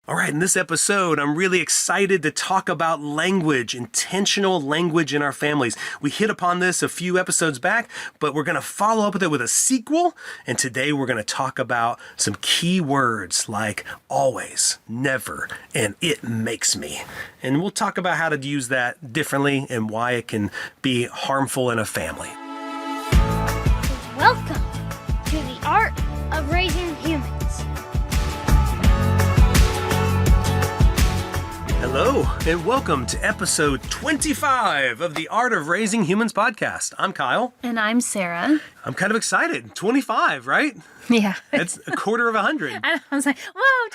All right, in this episode, I'm really excited to talk about language, intentional language in our families. We hit upon this a few episodes back, but we're going to follow up with it with a sequel. And today we're going to talk about some key words like always, never, and it makes me. And we'll talk about how to use that differently and why it can be harmful in a family. Welcome to the Art of Raising Humans. Hello, and welcome to episode 25 of the Art of Raising Humans podcast. I'm Kyle. And I'm Sarah. I'm kind of excited. 25, right? Yeah. That's a quarter of 100. I was like, whoa,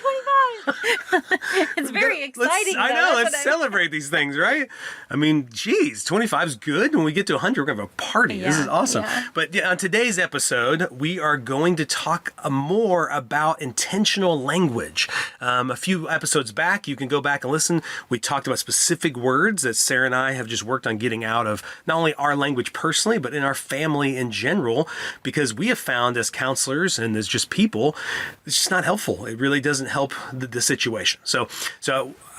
25. It's very exciting. I know. Let's celebrate these things, right? I mean, geez, 25 is good. When we get to 100, we're going to have a party. Yeah, this is awesome. yeah. But on today's episode, we are going to talk more about intentional language. A few episodes back, you can go back and listen. We talked about specific words that Sarah and I have just worked on getting out of not only our language personally, but in our family in general, because we have found as counselors and as just people, it's just not helpful. It really doesn't help the situation. So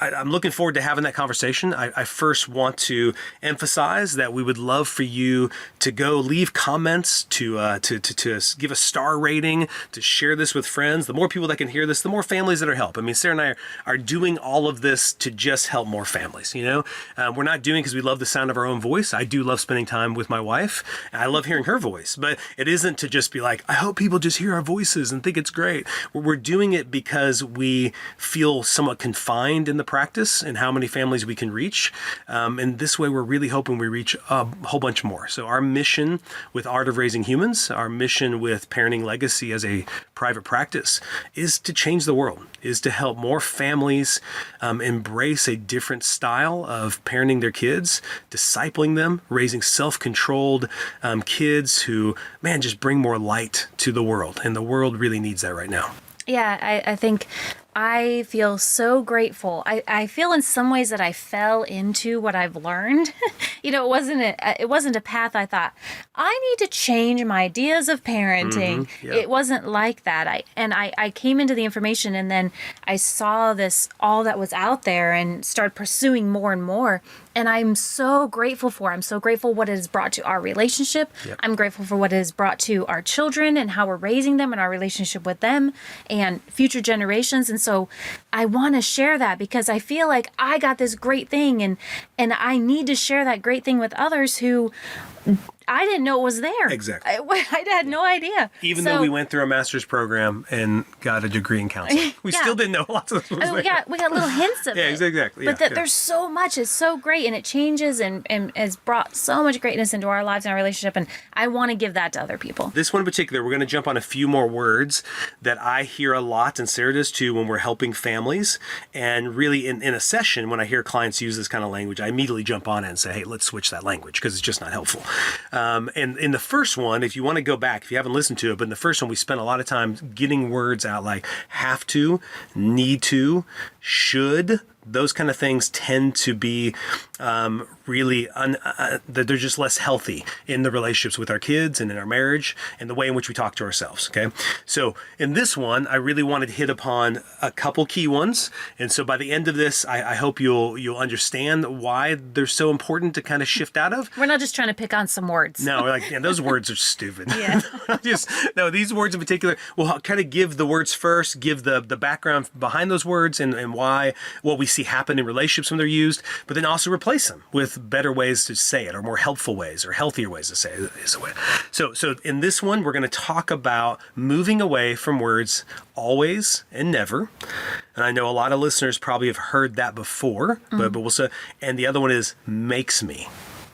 I'm looking forward to having that conversation. I first want to emphasize that we would love for you to go leave comments, to give a star rating, to share this with friends. The more people that can hear this, the more families that are helped. I mean, Sarah and I are doing all of this to just help more families. You know, we're not doing it because we love the sound of our own voice. I do love spending time with my wife, and I love hearing her voice. But it isn't to just be like, I hope people just hear our voices and think it's great. We're doing it because we feel somewhat confined in the practice and how many families we can reach. And this way, we're really hoping we reach a whole bunch more. So our mission with Art of Raising Humans, our mission with Parenting Legacy as a private practice is to change the world, is to help more families embrace a different style of parenting their kids, discipling them, raising self-controlled kids who, man, just bring more light to the world. And the world really needs that right now. Yeah, I think I feel so grateful. I feel in some ways that I fell into what I've learned. You know, it wasn't a path I thought, I need to change my ideas of parenting. Mm-hmm. Yeah. It wasn't like that. I came into the information and then I saw all that was out there and started pursuing more and more. And I'm so grateful I'm so grateful what it has brought to our relationship. Yep. I'm grateful for what it has brought to our children and how we're raising them and our relationship with them and future generations. And so I want to share that because I feel like I got this great thing and I need to share that great thing with others who I didn't know it was there. Exactly. I had no idea. Even though we went through a master's program and got a degree in counseling, we still didn't know lots of this was there. We got little hints of it. Yeah, exactly. But there's so much. It's so great, and it changes and has brought so much greatness into our lives and our relationship, and I want to give that to other people. This one in particular, we're going to jump on a few more words that I hear a lot, and Sarah does too, when we're helping families. And really, in a session, when I hear clients use this kind of language, I immediately jump on it and say, hey, let's switch that language because it's just not helpful. And in the first one, if you want to go back, if you haven't listened to it, but in the first one, we spent a lot of time getting words out like have to, need to, should. Those kind of things tend to be really, they're just less healthy in the relationships with our kids and in our marriage and the way in which we talk to ourselves, okay? So in this one, I really wanted to hit upon a couple key ones. And so by the end of this, I hope you'll understand why they're so important to kind of shift out of. We're not just trying to pick on some words. No, like, yeah, those words are stupid. Yeah. No, these words in particular, we'll kind of give the words first, give the background behind those words and why, what we see happen in relationships when they're used, but then also replace them with better ways to say it or more helpful ways or healthier ways to say it is a way. So in this one, we're going to talk about moving away from words always and never. And I know a lot of listeners probably have heard that before, but we'll say, and the other one is makes me.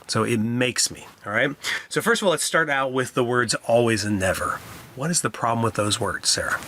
So it makes me, all right? So first of all, let's start out with the words always and never. What is the problem with those words, Sarah?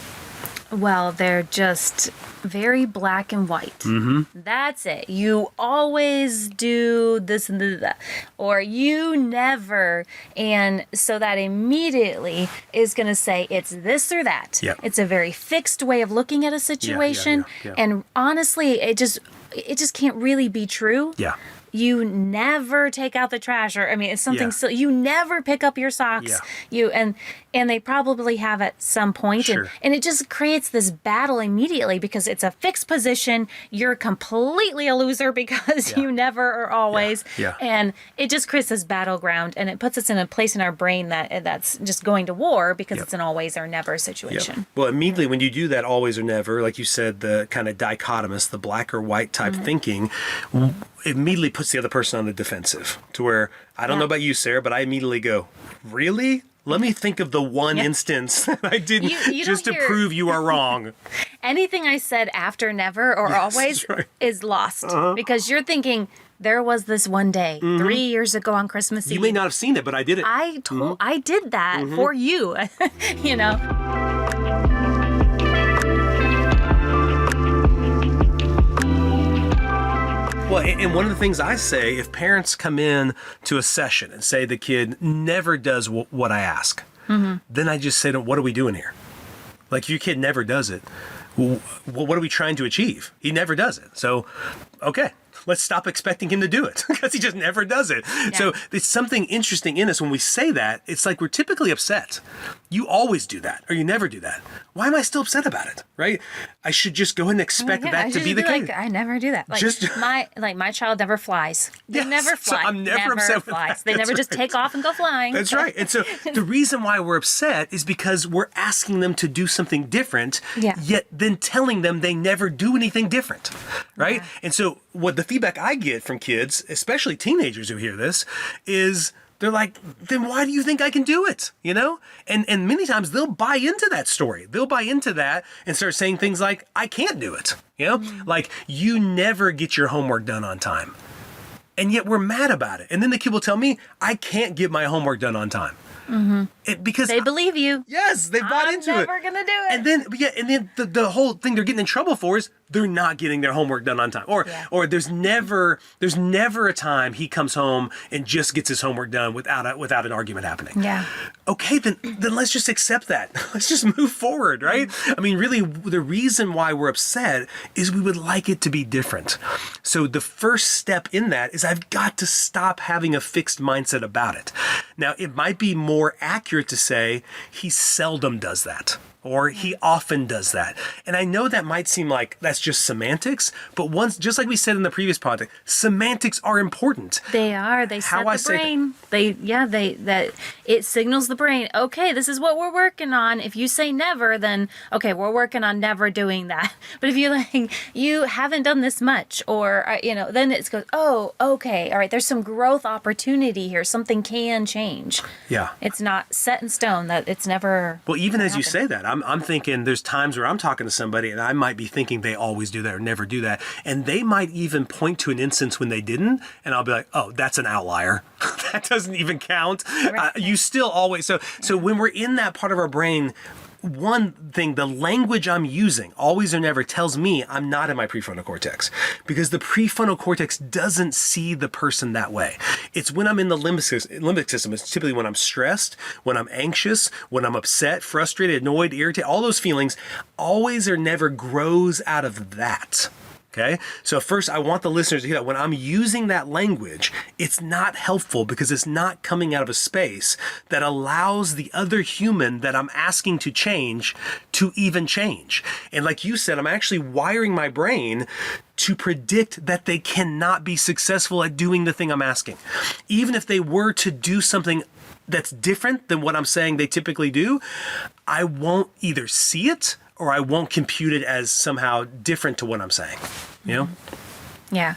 Well, they're just very black and white. Mm-hmm. That's it. You always do this and that, or you never. And so that immediately is going to say it's this or that. Yep. It's a very fixed way of looking at a situation. Yeah. And honestly, it just it just can't really be true. Yeah. You never take out the trash, or I mean, it's something. Yeah. So you never pick up your socks. Yeah. And they probably have at some point, Sure. and it just creates this battle immediately because it's a fixed position. You're completely a loser because you never or always, and it just creates this battleground, and it puts us in a place in our brain that's just going to war because it's an always or never situation. Well, immediately when you do that always or never, like you said, the kind of dichotomous, the black or white type thinking, immediately puts the other person on the defensive to where, I don't know about you, Sarah, but I immediately go, really? Let me think of the one instance that I didn't You just to don't hear- prove you are wrong. Anything I said after never or always is lost because you're thinking, there was this one day 3 years ago on Christmas Eve. You may not have seen it, but I did it. I did that for you, you know. Well, and one of the things I say, if parents come in to a session and say the kid never does what I ask, then I just say to them, what are we doing here? Like, if your kid never does it, what are we trying to achieve? He never does it. So, okay, let's stop expecting him to do it because he just never does it. Yeah. So it's something interesting in us when we say that. It's like we're typically upset. You always do that or you never do that. Why am I still upset about it? Right? I should just go ahead and expect that to be the case. Like, I never do that. Like my child never flies. They never fly. So I'm never upset with that. They never just take off and go flying. That's right. And so the reason why we're upset is because we're asking them to do something different, yet then telling them they never do anything different. Right? Yeah. And so what the feedback I get from kids, especially teenagers who hear this, is they're like, then why do you think I can do it? You know? And many times they'll buy into that story. They'll buy into that and start saying things like, I can't do it. You know? Like, you never get your homework done on time. And yet we're mad about it. And then the kid will tell me, I can't get my homework done on time. Because they believe you. Yes, they bought into it. I'm never gonna do it. And then the whole thing they're getting in trouble for is they're not getting their homework done on time. Or there's never a time he comes home and just gets his homework done without an argument happening. Yeah. Okay, then let's just accept that. Let's just move forward, right? I mean, really, the reason why we're upset is we would like it to be different. So the first step in that is I've got to stop having a fixed mindset about it. Now, it might be more accurate to say he seldom does that. Or he often does that. And I know that might seem like that's just semantics, but just like we said in the previous project, semantics are important. They are. They set the brain. It signals the brain, okay, this is what we're working on. If you say never, then okay, we're working on never doing that. But if you're like, you haven't done this much, or then it goes, oh, okay, all right, there's some growth opportunity here. Something can change. Yeah. It's not set in stone that it's never. Well, even as you say that, I'm thinking there's times where I'm talking to somebody and I might be thinking they always do that or never do that. And they might even point to an instance when they didn't. And I'll be like, oh, that's an outlier. That doesn't even count. You still always. So when we're in that part of our brain, one thing, the language I'm using, always or never, tells me I'm not in my prefrontal cortex because the prefrontal cortex doesn't see the person that way. It's when I'm in the limbic system. It's typically when I'm stressed, when I'm anxious, when I'm upset, frustrated, annoyed, irritated, all those feelings, always or never grows out of that. Okay, so first I want the listeners to hear that when I'm using that language, it's not helpful because it's not coming out of a space that allows the other human that I'm asking to change to even change. And like you said, I'm actually wiring my brain to predict that they cannot be successful at doing the thing I'm asking. Even if they were to do something that's different than what I'm saying they typically do, I won't either see it or I won't compute it as somehow different to what I'm saying, you know? Yeah.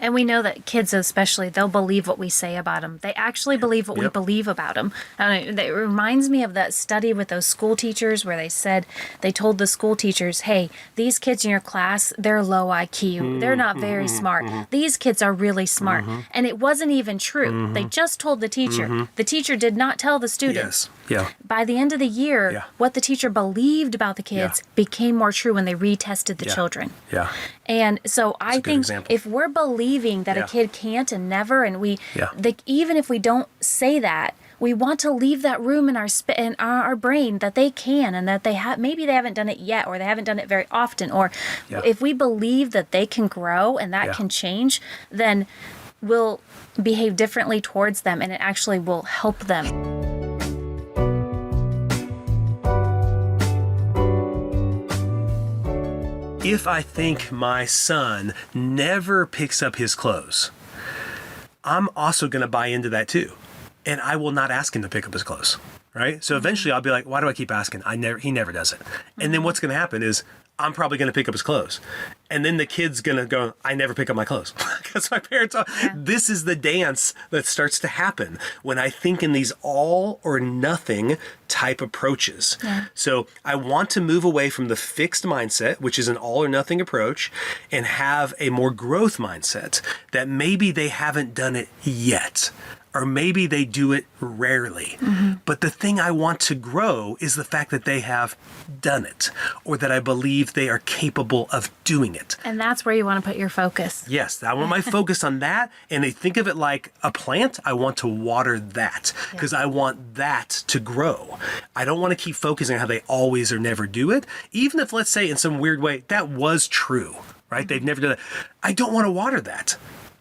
And we know that kids especially, they'll believe what we say about them. They actually believe what we believe about them. It reminds me of that study with those school teachers where they told the school teachers, hey, these kids in your class, they're low IQ. They're not very smart. These kids are really smart. And it wasn't even true. They just told the teacher. The teacher did not tell the students. Yes. Yeah. By the end of the year, what the teacher believed about the kids became more true when they retested the children. Yeah. And so I think if we're believing that a kid can't and never, and even if we don't say that, we want to leave that room in our brain that they can, and that maybe they haven't done it yet, or they haven't done it very often, or if we believe that they can grow and that can change, then we'll behave differently towards them, and it actually will help them. If I think my son never picks up his clothes, I'm also going to buy into that too. And I will not ask him to pick up his clothes, right? So eventually I'll be like, why do I keep asking? He never does it. And then what's going to happen is I'm probably going to pick up his clothes. And then the kid's going to go, I never pick up my clothes. Because my parents are, this is the dance that starts to happen when I think in these all or nothing type approaches. Yeah. So I want to move away from the fixed mindset, which is an all or nothing approach, and have a more growth mindset that maybe they haven't done it yet. Or maybe they do it rarely. But the thing I want to grow is the fact that they have done it, or that I believe they are capable of doing it. And that's where you want to put your focus. Yes, I want my focus on that. And they think of it like a plant. I want to water that because I want that to grow. I don't want to keep focusing on how they always or never do it. Even if, let's say, in some weird way, that was true, right? They've never done it. I don't want to water that.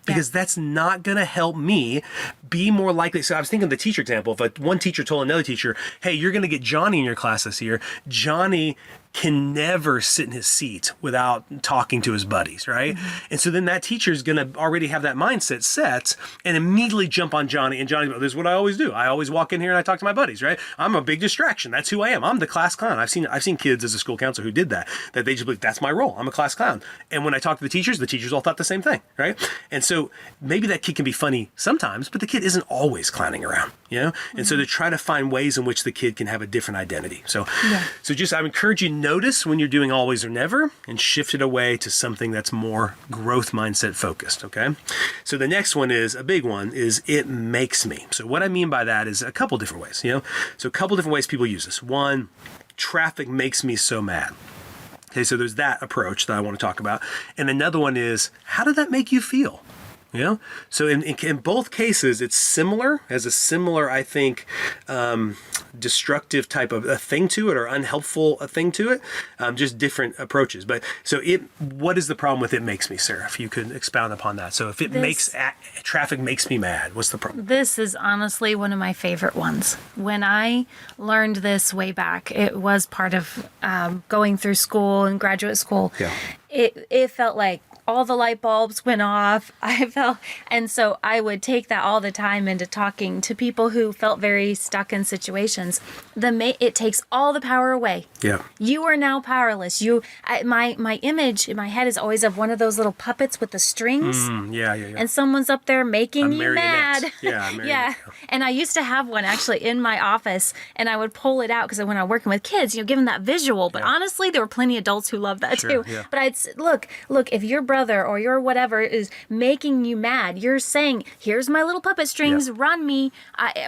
Because that's not going to help me be more likely. So I was thinking of the teacher example. If one teacher told another teacher, hey, you're going to get Johnny in your class this year. Johnny can never sit in his seat without talking to his buddies, right? And so then that teacher is going to already have that mindset set and immediately jump on Johnny. And Johnny, this is what I always do. I always walk in here and I talk to my buddies, right? I'm a big distraction. That's who I am. I'm the class clown. I've seen kids as a school counselor who did that they just believe that's my role. I'm a class clown. And when I talk to the teachers all thought the same thing, right? And so maybe that kid can be funny sometimes, but the kid isn't always clowning around, you know? And so to try to find ways in which the kid can have a different identity. So just I encourage you, notice when you're doing always or never and shift it away to something that's more growth mindset focused, okay? So the next one is a big one, is it makes me. So what I mean by that is a couple different ways, you know? So a couple different ways people use this. One, traffic makes me so mad. Okay, so there's that approach that I want to talk about. And another one is, how did that make you feel? You know, so in both cases, it's similar, has a similar, I think, destructive type of a thing to it, or unhelpful a thing to it, just different approaches. But so what is the problem with it makes me, Sarah? If you could expound upon that. So if traffic makes me mad, what's the problem? This is honestly one of my favorite ones. When I learned this way back, it was part of going through school and graduate school. Yeah. It felt like all the light bulbs went off. And so I would take that all the time into talking to people who felt very stuck in situations. It takes all the power away. Yeah. You are now powerless. My image in my head is always of one of those little puppets with the strings. Yeah. And someone's up there making you mad. Yeah. And I used to have one actually in my office, and I would pull it out because when I'm working with kids, give them that visual. But honestly, there were plenty of adults who loved that too. Yeah. But I'd look, if your brother or your whatever is making you mad, you're saying, here's my little puppet strings, run me.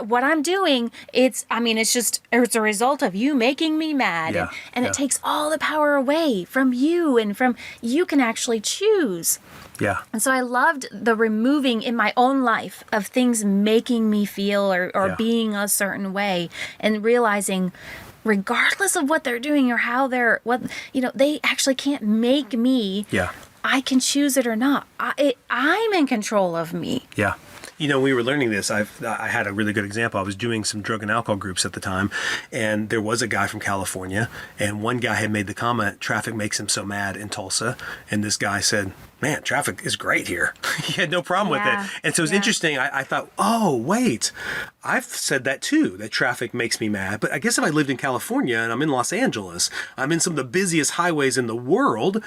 What I'm doing, it's a result of you making me mad. Yeah. And it takes all the power away from you, and from you can actually choose. Yeah. And so I loved the removing in my own life of things making me feel or being a certain way, and realizing regardless of what they're doing or how they actually can't make me. Yeah. I can choose it or not. I'm in control of me. Yeah. We were learning this. I had a really good example. I was doing some drug and alcohol groups at the time, and there was a guy from California, and one guy had made the comment, traffic makes him so mad in Tulsa. And this guy said, man, traffic is great here. He had no problem with it. And so it was interesting. I thought, oh, wait, I've said that too, that traffic makes me mad. But I guess if I lived in California and I'm in Los Angeles, I'm in some of the busiest highways in the world,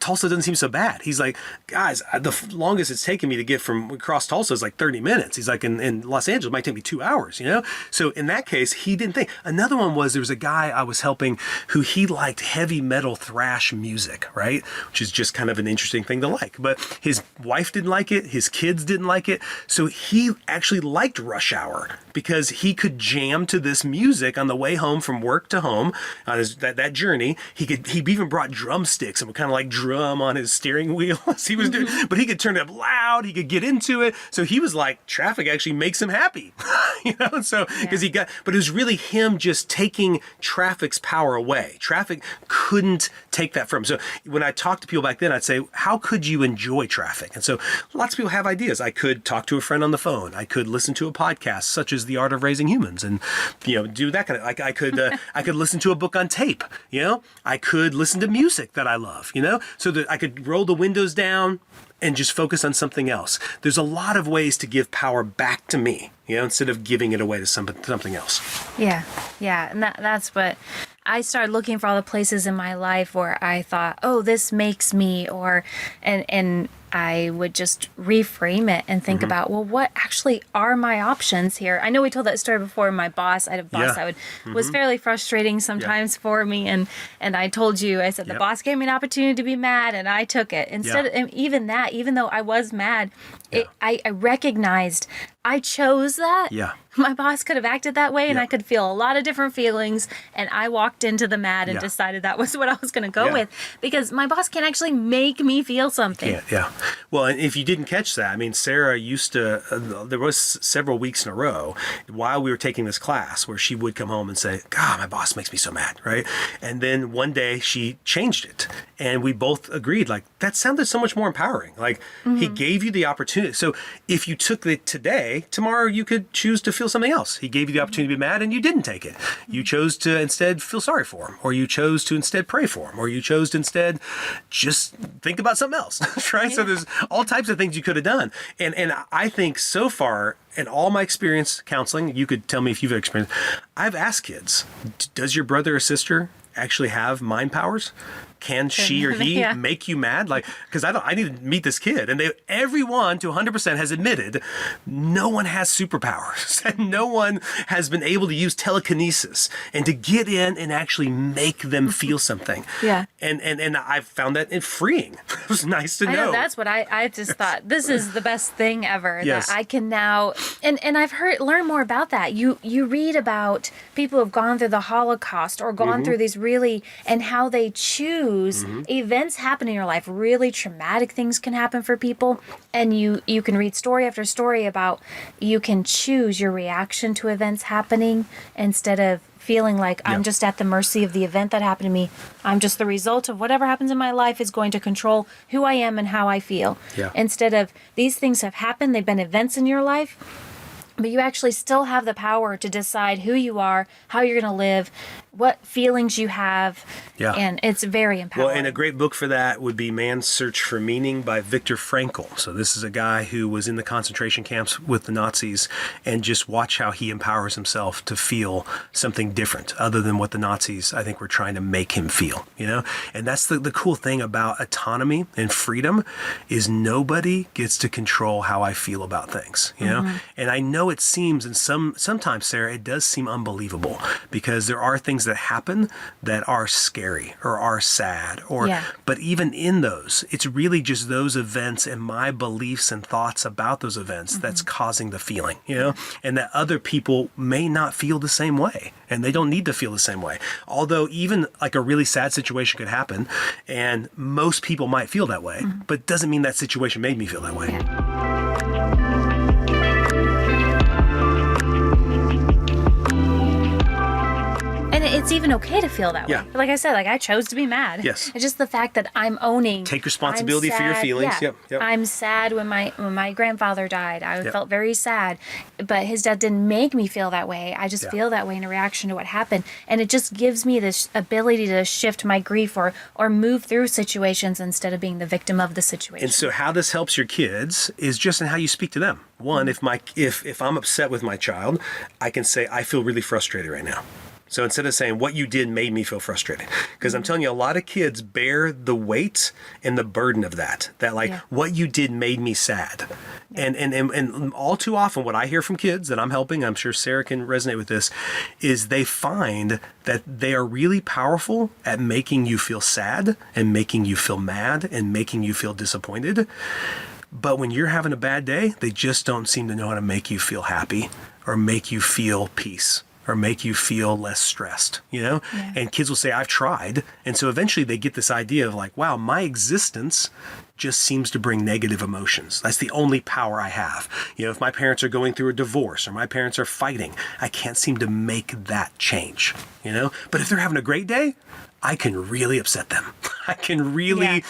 Tulsa doesn't seem so bad. He's like, guys, the longest it's taken me to get from across Tulsa is like 30 minutes. He's like, in Los Angeles, it might take me 2 hours, So in that case, he didn't think. Another one was, there was a guy I was helping who he liked heavy metal thrash music, right? Which is just kind of an interesting thing to like. But his wife didn't like it. His kids didn't like it. So he actually liked Rush Hour because he could jam to this music on the way home from work to home on that journey. He even brought drumsticks and would kind of like like drum on his steering wheel as he was doing, but he could turn it up loud. He could get into it. So he was like, traffic actually makes him happy, so because but it was really him just taking traffic's power away. Traffic couldn't take that from him. So when I talked to people back then, I'd say, how could you enjoy traffic? And so lots of people have ideas. I could talk to a friend on the phone. I could listen to a podcast such as The Art of Raising Humans and, do that kind of, like I could listen to a book on tape, I could listen to music that I love, so that I could roll the windows down and just focus on something else. There's a lot of ways to give power back to me, instead of giving it away to something else. Yeah. And that's what I started looking for, all the places in my life where I thought, oh, this makes me, and I would just reframe it and think about, well, what actually are my options here? I know we told that story before. My boss, I had a boss that was fairly frustrating sometimes for me. And I told you, I said, the boss gave me an opportunity to be mad and I took it. Instead of even that, even though I was mad, I recognized I chose that. Yeah. My boss could have acted that way and I could feel a lot of different feelings. And I walked into the mad and decided that was what I was going to go with, because my boss can't actually make me feel something. Yeah. Well, and if you didn't catch that, Sarah used to, there was several weeks in a row while we were taking this class where she would come home and say, God, my boss makes me so mad, right? And then one day she changed it. And we both agreed, like, that sounded so much more empowering. Like, he gave you the opportunity. So if you took it today, tomorrow you could choose to feel something else. He gave you the opportunity to be mad and you didn't take it. You chose to instead feel sorry for him, or you chose to instead pray for him, or you chose to instead just think about something else, right? So there's all types of things you could have done. And I think so far, in all my experience counseling, you could tell me if you've experienced, I've asked kids, does your brother or sister actually have mind powers? Can she or he make you mad? Like, because I need to meet this kid. And everyone to 100% has admitted no one has superpowers and no one has been able to use telekinesis and to get in and actually make them feel something. Yeah. And I found that freeing. It was nice to know. I know, that's what I just thought. This is the best thing ever. Yes. That I can now, and I've learned more about that. You read about people who have gone through the Holocaust or gone through these really, and how they choose events happen in your life. Really traumatic things can happen for people, and you can read story after story about you can choose your reaction to events happening instead of feeling like I'm just at the mercy of the event that happened to me. I'm just the result of whatever happens in my life is going to control who I am and how I feel. Yeah. Instead of these things have happened, they've been events in your life, but you actually still have the power to decide who you are, how you're going to live, what feelings you have. Yeah. And it's very empowering. Well, and a great book for that would be Man's Search for Meaning by Viktor Frankl. So this is a guy who was in the concentration camps with the Nazis, and just watch how he empowers himself to feel something different other than what the Nazis, I think, were trying to make him feel, And that's the cool thing about autonomy and freedom is nobody gets to control how I feel about things, And I know it seems, and sometimes, Sarah, it does seem unbelievable because there are things that happen that are scary or are sad, but even in those, it's really just those events and my beliefs and thoughts about those events that's causing the feeling, and that other people may not feel the same way, and they don't need to feel the same way. Although even like a really sad situation could happen, and most people might feel that way, but it doesn't mean that situation made me feel that way. And it's even okay to feel that way. Yeah. Like I said, I chose to be mad. Yes. It's just the fact that I'm owning. Take responsibility for your feelings. Yeah. Yep. I'm sad when my grandfather died. I felt very sad, but his death didn't make me feel that way. I just feel that way in a reaction to what happened, and it just gives me this ability to shift my grief or move through situations instead of being the victim of the situation. And so, how this helps your kids is just in how you speak to them. One, if I'm upset with my child, I can say I feel really frustrated right now. So instead of saying what you did made me feel frustrated, because I'm telling you, a lot of kids bear the weight and the burden of that what you did made me sad. And all too often what I hear from kids that I'm helping, I'm sure Sarah can resonate with this, is they find that they are really powerful at making you feel sad and making you feel mad and making you feel disappointed. But when you're having a bad day, they just don't seem to know how to make you feel happy or make you feel peace. or make you feel less stressed, And kids will say, I've tried. And so eventually they get this idea of like, wow, my existence just seems to bring negative emotions. That's the only power I have. If my parents are going through a divorce or my parents are fighting, I can't seem to make that change, But if they're having a great day, I can really upset them. I can really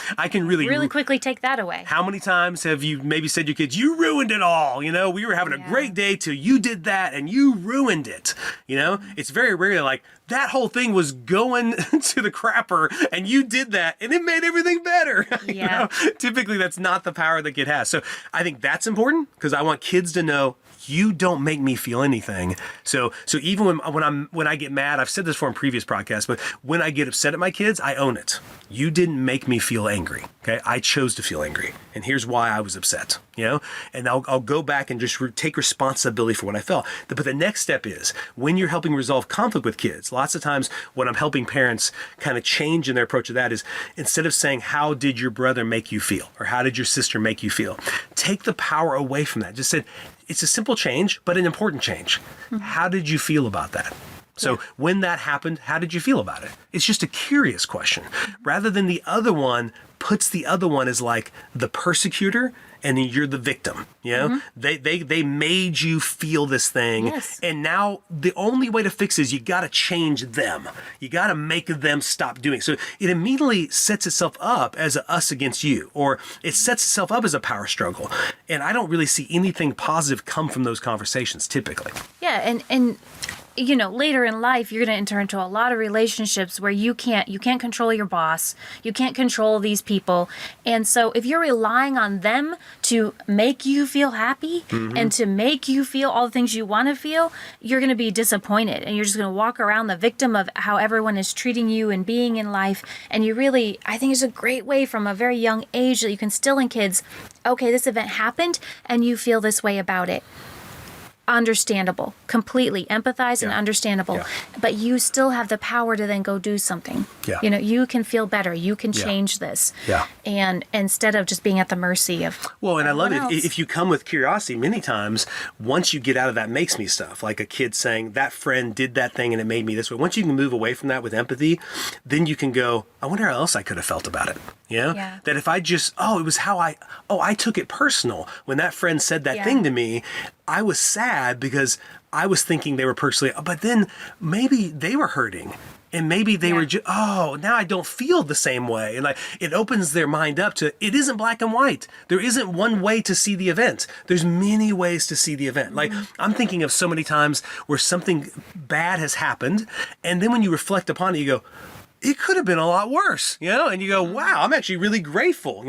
quickly take that away. How many times have you maybe said to your kids, you ruined it all? We were having a great day till you did that and you ruined it. It's very rare like that whole thing was going to the crapper and you did that and it made everything better. Yeah. Typically that's not the power that kid has. So I think that's important because I want kids to know you don't make me feel anything. So even when I get mad, I've said this before in previous podcasts, but when I get upset at my kids, I own it. You didn't make me feel angry. Okay, I chose to feel angry, and here's why I was upset. And I'll go back and just take responsibility for what I felt. But the next step is when you're helping resolve conflict with kids. Lots of times, when I'm helping parents kind of change in their approach to that is instead of saying, "How did your brother make you feel?" or "How did your sister make you feel?" take the power away from that. Just said, it's a simple change, but an important change. Mm-hmm. How did you feel about that? So when that happened, how did you feel about it? It's just a curious question. Rather than the other one puts the other one as like the persecutor and then you're the victim. They made you feel this thing. Yes. And now the only way to fix it is you got to change them. You got to make them stop doing it. So it immediately sets itself up as a us against you, or it sets itself up as a power struggle. And I don't really see anything positive come from those conversations typically. Yeah. And later in life, you're going to enter into a lot of relationships where you can't control your boss. You can't control these people. And so if you're relying on them to make you feel happy and to make you feel all the things you want to feel, you're going to be disappointed. And you're just going to walk around the victim of how everyone is treating you and being in life. And I think it's a great way from a very young age that you can instill in kids, okay, this event happened and you feel this way about it. Understandable, completely empathize and understandable, but you still have the power to then go do something. You can feel better. You can change this. And instead of just being at the mercy of and I love it. else. If you come with curiosity, many times, once you get out of that makes me stuff, like a kid saying that friend did that thing and it made me this way. Once you can move away from that with empathy, then you can go, I wonder how else I could have felt about it. That if I just, it was how I took it personal. When that friend said that thing to me, I was sad because I was thinking they were personally, but then maybe they were hurting. And maybe they were just, now I don't feel the same way. And like it opens their mind up to, it isn't black and white. There isn't one way to see the event. There's many ways to see the event. Like I'm thinking of so many times where something bad has happened. And then when you reflect upon it, you go, it could have been a lot worse, and you go, wow, I'm actually really grateful,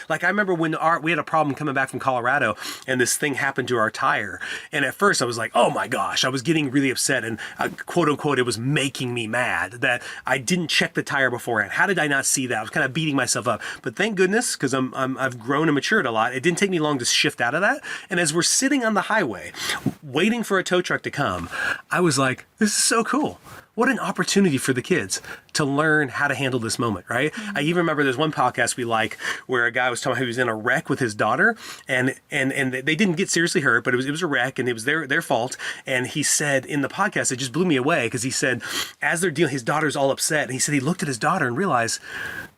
Like I remember when we had a problem coming back from Colorado and this thing happened to our tire. And at first I was like, oh my gosh, I was getting really upset and quote unquote, it was making me mad that I didn't check the tire beforehand. How did I not see that? I was kind of beating myself up, but thank goodness, because I've grown and matured a lot. It didn't take me long to shift out of that. And as we're sitting on the highway, waiting for a tow truck to come, I was like, this is so cool. What an opportunity for the kids to learn how to handle this moment, right? I even remember there's one podcast we like where a guy was talking about he was in a wreck with his daughter and they didn't get seriously hurt, but it was a wreck and it was their fault. And he said in the podcast, it just blew me away because he said, as they're dealing, his daughter's all upset. And he said he looked at his daughter and realized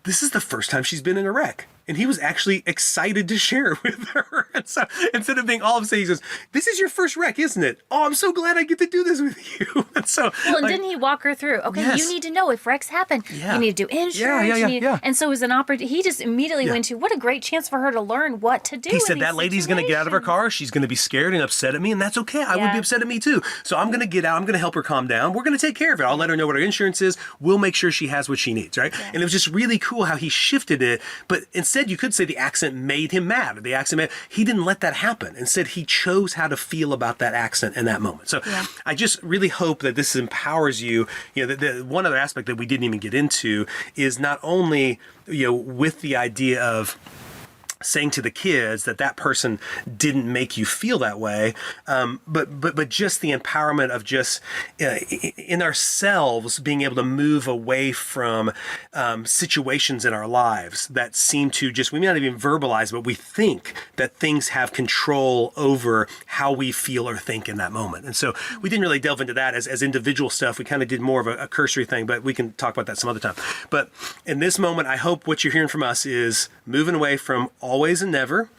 this is the first time she's been in a wreck. And he was actually excited to share it with her. And so instead of being all upset, he says, this is your first wreck, isn't it? Oh, I'm so glad I get to do this with you. And so, and didn't he walk her through? Okay, you need to know if wrecks happen. You need to do insurance. And so it was an opportunity. He just immediately went to, what a great chance for her to learn what to do. He said that lady's going to get out of her car. She's going to be scared and upset at me. And that's okay. I would be upset at me too. So I'm going to get out. I'm going to help her calm down. We're going to take care of it. I'll let her know what her insurance is. We'll make sure she has what she needs, right? And it was just really cool how he shifted it. But instead, you could say the accident made him mad, or the accident he didn't let that happen. Instead, he chose how to feel about that accident in that moment. So I just really hope that this empowers you. The one other aspect that we didn't even get into is not only with the idea of saying to the kids that person didn't make you feel that way, but just the empowerment of just in ourselves being able to move away from situations in our lives that seem to just, we may not even verbalize, but we think that things have control over how we feel or think in that moment. And so we didn't really delve into that as individual stuff. We kind of did more of a cursory thing, but we can talk about that some other time. But in this moment, I hope what you're hearing from us is moving away from always and never,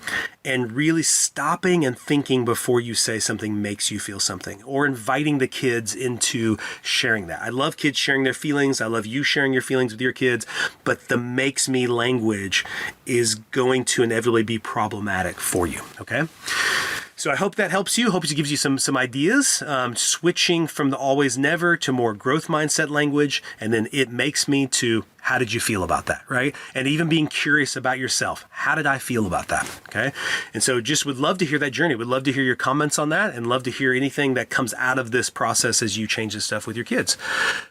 and really stopping and thinking before you say something makes you feel something, or inviting the kids into sharing that. I love kids sharing their feelings. I love you sharing your feelings with your kids, but the makes me language is going to inevitably be problematic for you. Okay. So I hope that helps you. Hope it gives you some ideas, switching from the always never to more growth mindset language. And then it makes me to how did you feel about that, right? And even being curious about yourself. How did I feel about that? Okay. And so just would love to hear that journey. Would love to hear your comments on that, and love to hear anything that comes out of this process as you change this stuff with your kids.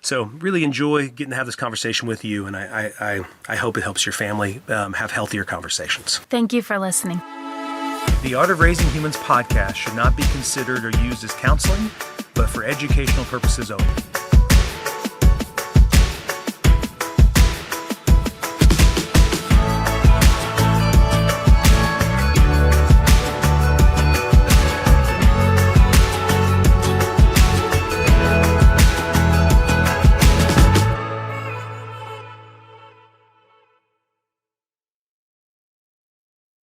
So really enjoy getting to have this conversation with you. And I hope it helps your family have healthier conversations. Thank you for listening. The Art of Raising Humans podcast should not be considered or used as counseling, but for educational purposes only.